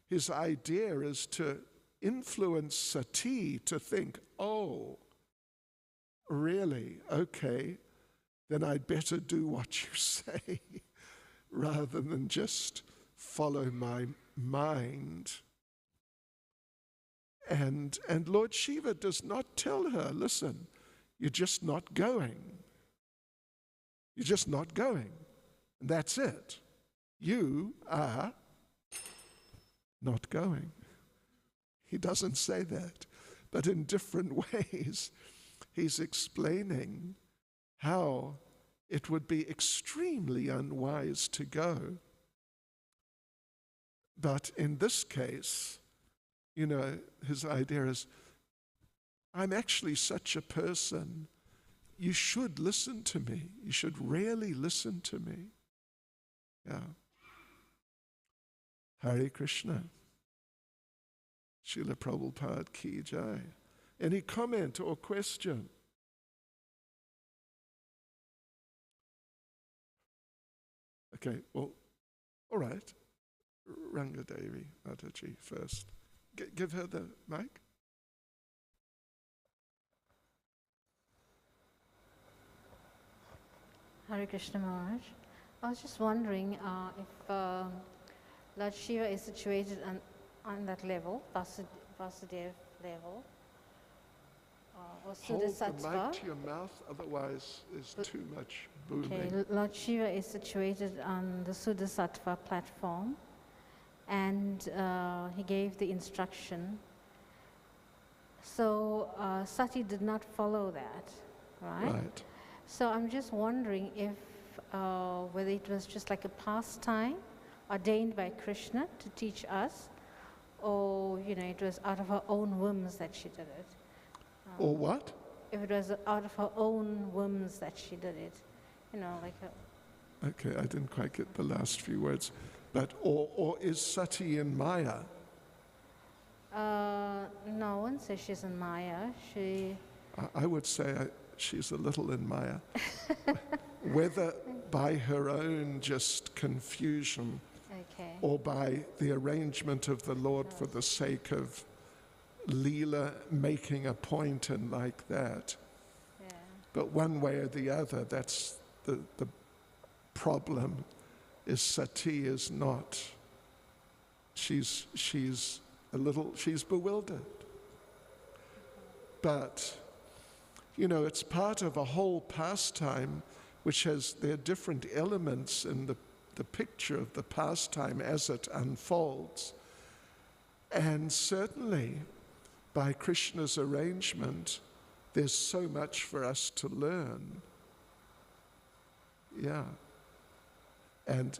his idea is to influence Sati to think, oh, really? Okay, then I'd better do what you say rather than just follow my mind. And Lord Shiva does not tell her, listen, you're just not going. You're just not going. And that's it. You are not going. He doesn't say that, but in different ways, he's explaining how it would be extremely unwise to go. But in this case, his idea is, I'm actually such a person, you should listen to me. You should really listen to me. Yeah. Hare Krishna. Srila Prabhupada Ki Jai. Any comment or question? Okay, well, all right. Rangadevi Mataji first. Give her the mic. Hare Krishna Maharaj. I was just wondering if Lord Shiva is situated on that level, Vasudev level, or Hold Sudasattva. the mic to your mouth, otherwise there's too much booming. Okay, Lord Shiva is situated on the Sudasattva platform, and he gave the instruction. So Sati did not follow that, right? Right. So I'm just wondering if whether it was just like a pastime ordained by Krishna to teach us, or it was out of her own whims that she did it. Or what? If it was out of her own whims that she did it, like a, Okay, I didn't quite get the last few words. But, or is Sati in Maya? no one says she's in Maya. I would say she's a little in Maya. Whether by her own just confusion Okay. or by the arrangement of the Lord for the sake of Leela making a point and like that. Yeah. But one way or the other, that's the problem, is Sati is not. She's bewildered. But, it's part of a whole pastime which there are different elements in the picture of the pastime as it unfolds. And certainly, by Krishna's arrangement, there's so much for us to learn. Yeah. And,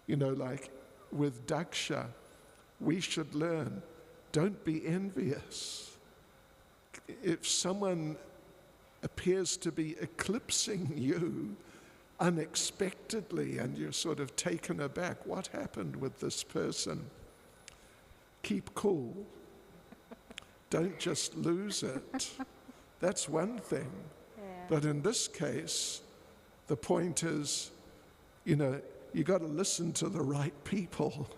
like with Daksha, we should learn, don't be envious. If someone appears to be eclipsing you unexpectedly and you're sort of taken aback, what happened with this person? Keep cool. Don't just lose it. That's one thing. Yeah. But in this case, the point is, you got to listen to the right people.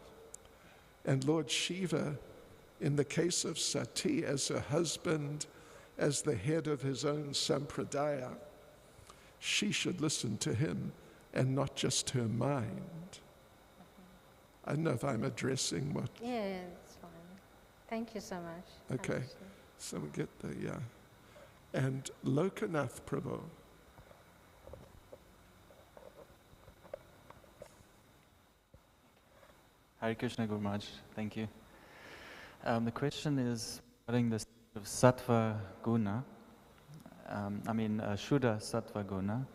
And Lord Shiva, in the case of Sati, as her husband, as the head of his own sampradaya, she should listen to him and not just her mind. I don't know if I'm addressing what... Yeah, it's fine. Thank you so much. Okay, so we get the, yeah. And Lokanath Prabhu. Hare Krishna Guru Maharaj, thank you. The question is regarding the state of Sattva Guna. Shuddha Sattva Guna.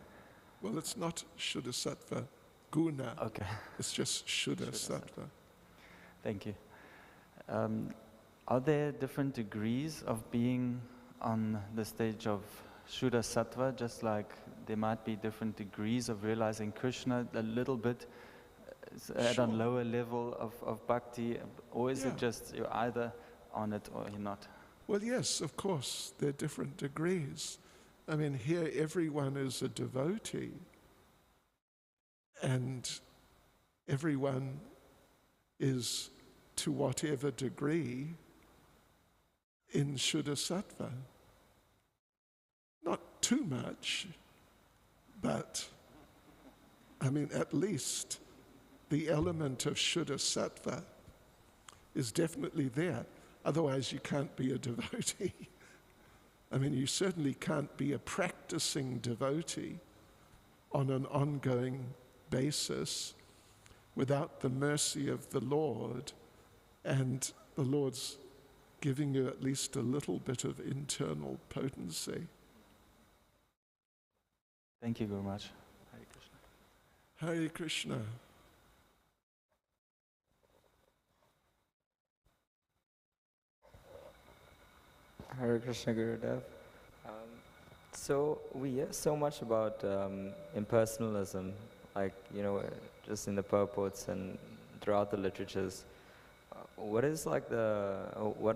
Well, it's not Shuddha Sattva Guna. Okay. It's just Shuddha Sattva. Thank you. Are there different degrees of being on the stage of Shuddha Sattva, just like there might be different degrees of realizing Krishna a little bit at a lower level of bhakti, or is it just you're either on it or you're not? Well, yes, of course, there are different degrees. Here everyone is a devotee, and everyone is, to whatever degree, in Shuddha Sattva. Not too much, but, at least the element of Shuddha Sattva is definitely there. Otherwise, you can't be a devotee. You certainly can't be a practicing devotee on an ongoing basis without the mercy of the Lord, and the Lord's giving you at least a little bit of internal potency. Thank you very much. Hare Krishna. Hare Krishna. Hare Krishna Gurudev. So we hear so much about impersonalism, just in the purports and throughout the literatures. What are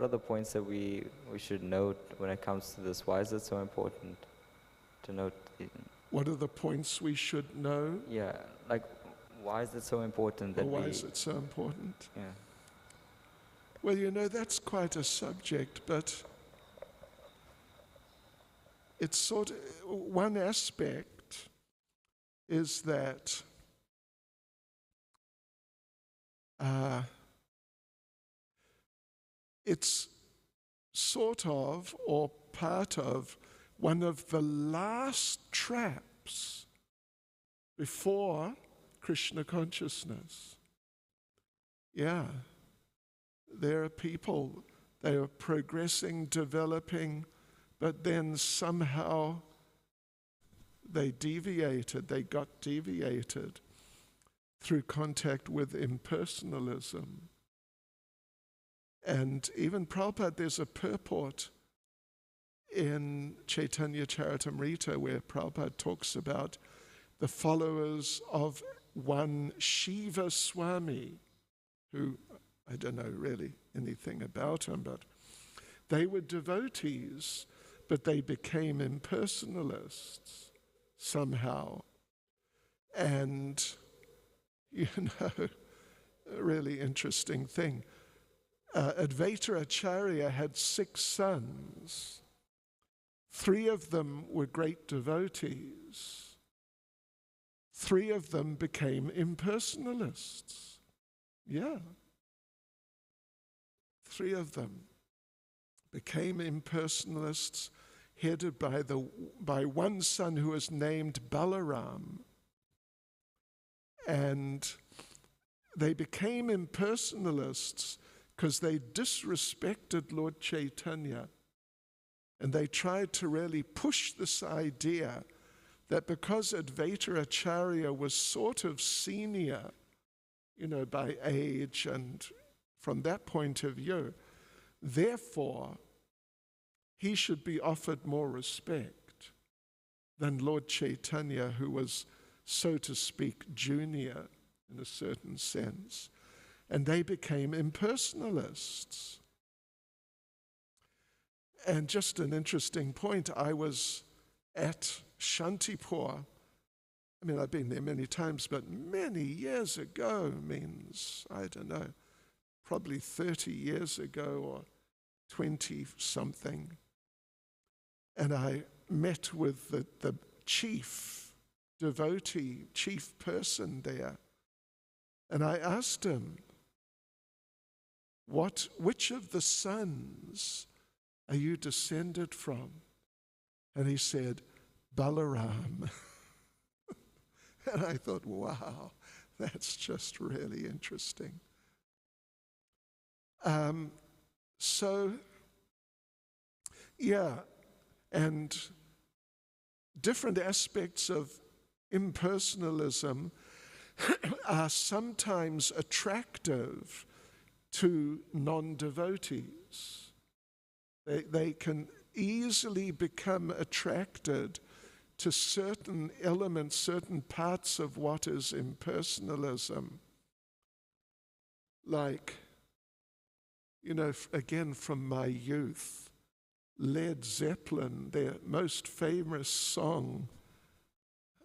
the points that we should note when it comes to this? Why is it so important to note? What are the points we should know? Yeah, why is it so important that why is it so important? Yeah. Well, that's quite a subject, but it's sort of, one aspect is that it's sort of, or part of, one of the last traps before Krishna consciousness. Yeah. There are people, they are progressing, developing, but then somehow they got deviated through contact with impersonalism. And even Prabhupada, there's a purport in Chaitanya Charitamrita where Prabhupada talks about the followers of one Shiva Swami, who, I don't know really anything about him, but they were devotees, but they became impersonalists somehow. And, you know, a really interesting thing. Advaita Acharya had 6 sons. 3 of them were great devotees. 3 of them became impersonalists. Yeah. 3 of them became impersonalists, headed by one son who was named Balaram. And they became impersonalists because they disrespected Lord Chaitanya. And they tried to really push this idea that because Advaita Acharya was sort of senior, you know, by age and from that point of view, therefore, he should be offered more respect than Lord Chaitanya, who was, so to speak, junior in a certain sense. And they became impersonalists. And just an interesting point, I was at Shantipur. I mean, I've been there many times, but many years ago means, I don't know, probably 30 years ago or 20-something. And I met with the chief devotee, chief person there. And I asked him, which of the sons are you descended from? And he said, Balaram. And I thought, wow, that's just really interesting. So, yeah, and different aspects of impersonalism are sometimes attractive to non-devotees. They can easily become attracted to certain elements, certain parts of what is impersonalism. Like, you know, again from my youth, Led Zeppelin, their most famous song,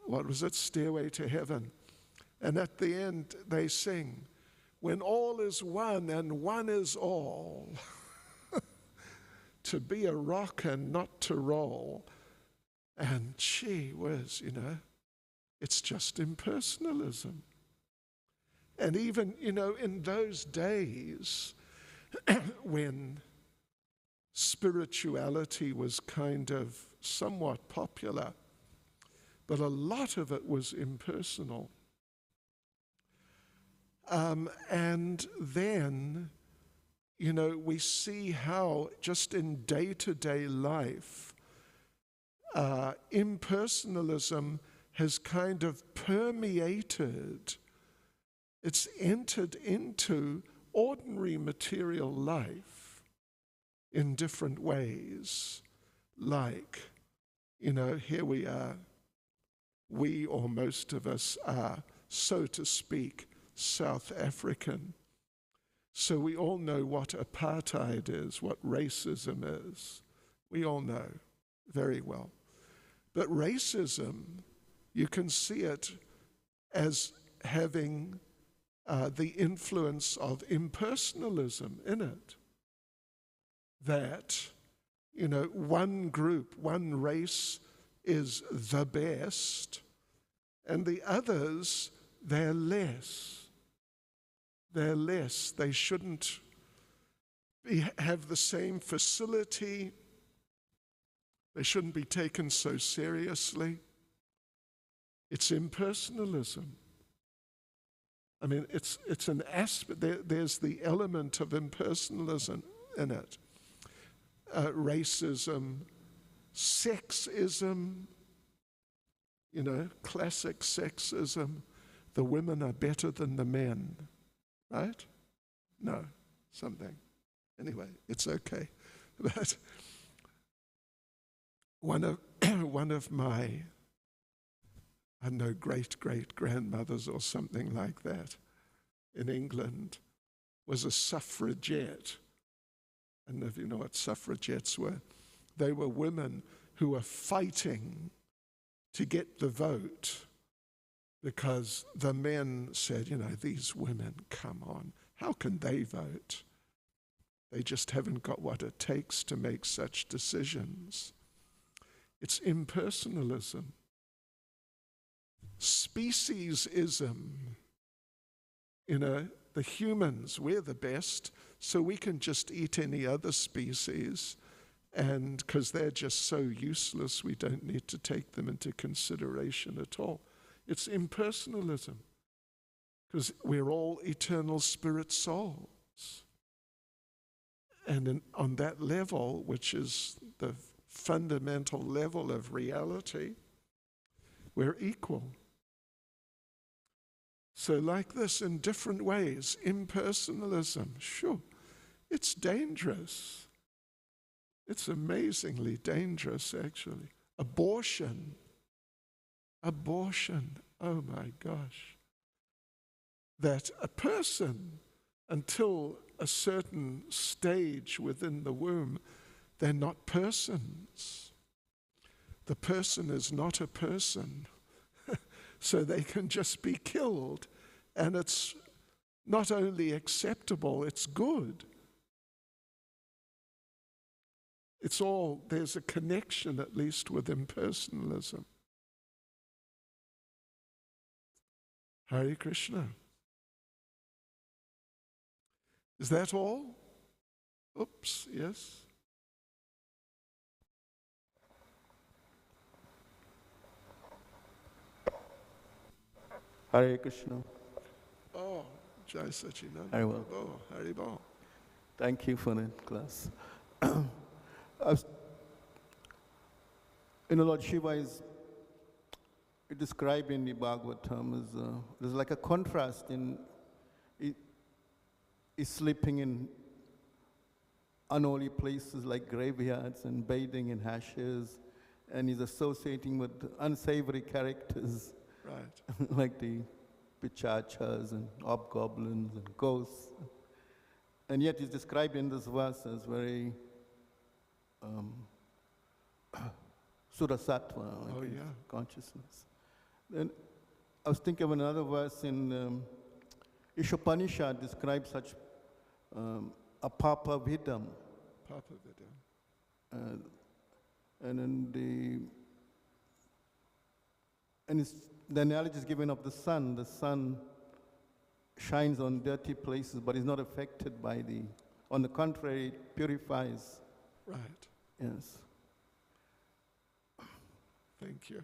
what was it? Stairway to Heaven. And at the end they sing, when all is one and one is all, to be a rock and not to roll. And gee whiz, you know, it's just impersonalism. And even, you know, in those days when spirituality was kind of somewhat popular, but a lot of it was impersonal. And then, you know, we see how just in day-to-day life, impersonalism has kind of permeated, it's entered into ordinary material life in different ways. Like, you know, here we are, we or most of us are, so to speak, South African. So we all know what apartheid is, what racism is. We all know very well. But racism, you can see it as having the influence of impersonalism in it. That, you know, one group, one race is the best, and the others, they're less. They're less. They shouldn't have the same facility. They shouldn't be taken so seriously. It's impersonalism. I mean, it's an aspect, there's the element of impersonalism in it. Racism, sexism, you know, classic sexism. The women are better than the men, right? No, something. Anyway, it's okay. But one of my, I don't know, great-great-grandmothers or something like that in England was a suffragette. I don't know if you know what suffragettes were. They were women who were fighting to get the vote because the men said, these women, come on, how can they vote? They just haven't got what it takes to make such decisions. It's impersonalism. Speciesism. The humans, we're the best, so we can just eat any other species, and because they're just so useless, we don't need to take them into consideration at all. It's impersonalism, because we're all eternal spirit souls. And on that level, which is the fundamental level of reality, we're equal. So like this, in different ways, impersonalism, sure, it's dangerous. It's amazingly dangerous, actually. Abortion, oh my gosh. That a person, until a certain stage within the womb, they're not persons. The person is not a person. So they can just be killed. And it's not only acceptable, it's good. There's a connection at least with impersonalism. Hare Krishna. Is that all? Oops, yes. Hare Krishna. Oh, Jai Sachinanda. Very well. Oh, Haribol. Thank you for the class. Lord Shiva is described in the Bhagavatam as there's like a contrast in he's sleeping in unholy places like graveyards and bathing in ashes, and he's associating with unsavory characters. Right. Like the pichachas and hobgoblins and ghosts. And yet he's described in this verse as very Surasattva, consciousness. Then I was thinking of another verse in Ishopanishad describes such a Papa Vidam. Papa Vidam. And in the analogy is given of the sun. The sun shines on dirty places, but is not affected by on the contrary, it purifies. Right. Yes. Thank you.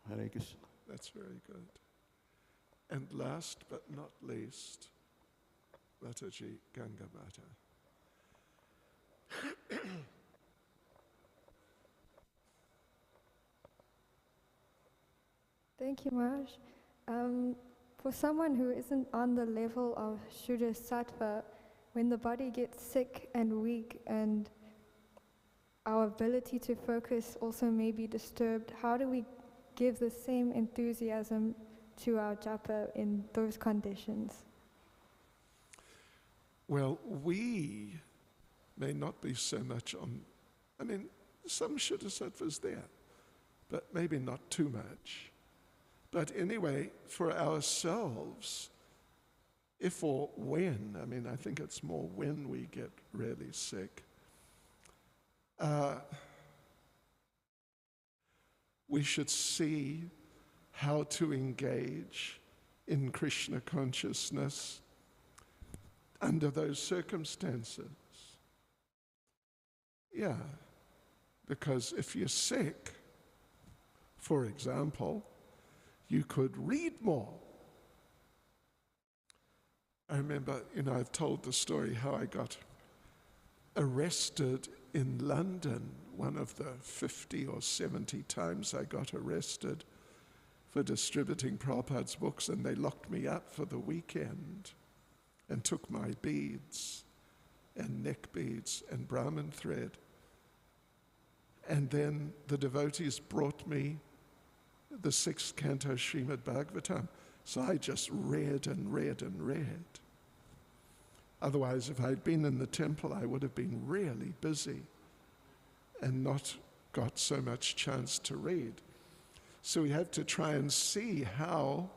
Hare Krishna. That's very good. And last but not least, Mataji Ganga Mata. Thank you, Maharaj. For someone who isn't on the level of Shuddha Sattva, when the body gets sick and weak and our ability to focus also may be disturbed, how do we give the same enthusiasm to our japa in those conditions? Well, we may not be so much on, some Shuddha Sattva's there, but maybe not too much. But anyway, for ourselves, if or when, I think it's more when we get really sick, we should see how to engage in Krishna consciousness under those circumstances. Yeah, because if you're sick, for example, you could read more. I remember, I've told the story how I got arrested in London, one of the 50 or 70 times I got arrested for distributing Prabhupada's books, and they locked me up for the weekend and took my beads. and neck beads and Brahmin thread. And then the devotees brought me the 6th canto Srimad Bhagavatam. So I just read and read and read. Otherwise, if I'd been in the temple, I would have been really busy and not got so much chance to read. So we have to try and see how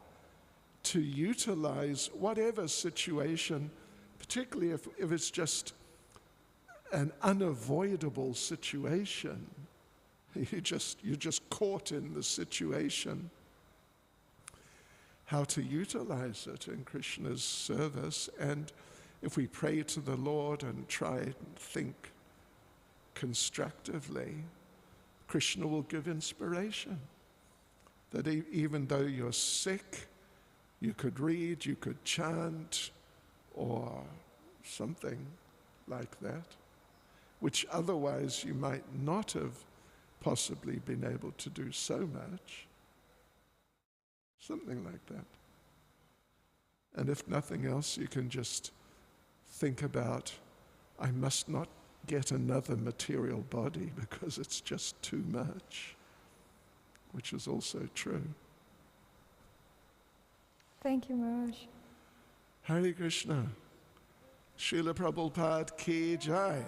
to utilize whatever situation, particularly if it's just an unavoidable situation. You're just caught in the situation. How to utilize it in Krishna's service. And if we pray to the Lord and try and think constructively, Krishna will give inspiration. That even though you're sick, you could read, you could chant, or something like that, which otherwise you might not have possibly been able to do so much. Something like that. And if nothing else, you can just think about, I must not get another material body because it's just too much, which is also true. Thank you, Maharaj. Hare Krishna. Srila Prabhupada ki jai.